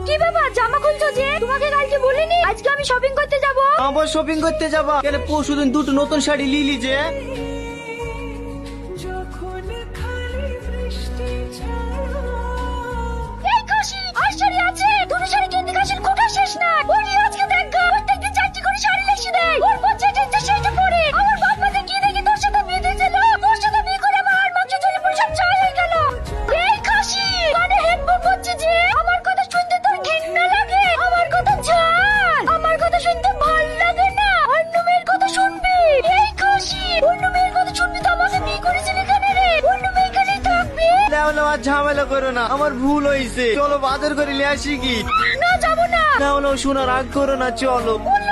কি ব্যাপার জামা খুলছো যে? তোমাকে কালকে বলিনি আজকে আমি শপিং করতে যাব? আবার শপিং করতে যাবা কেন? পরশুদিন দুটো নতুন শাড়ি লিলি যে। এই কাশি আর শাড়ি আছে, দুটো শাড়ি কিনতে কাশির কোটা শেষ না। ওরে আজকে দেখা প্রত্যেকদিন চারটি করে শাড়ি লেসে দেয়। ওর বাচ্চা টেনতে সেইটা পরে আমার বাপ মাকে কি দেখি তোর সাথে বিয়ে দিয়েছিল। তোর সাথে বিয়ে করে আমার আর মাকে চলে পুরো সব চাই হয়ে গেল। এই কাশি কানে হেডফোন পড়ছে যে, আমার কথা শুনতে তোর ঘৃণা লাগে? আমার কথা ছাড়, আমার কথা শুনতে ভাল লাগে না? অন্য মেয়ের কথা শুনবি? এই কাশি অন্য মেয়ের কথা শুনবি তো আমাকে বিয়ে করেছিলি কেন রে? অন্য মেয়ে এখানেই থাকবি? নাহলে আর ঝামেলা করো না, আমার ভুল হয়েছে। চলো বাজার করে নিয়ে আসি কি? না যাবো না। না হলেও শোনা রাগ করো না, চলো। অন্য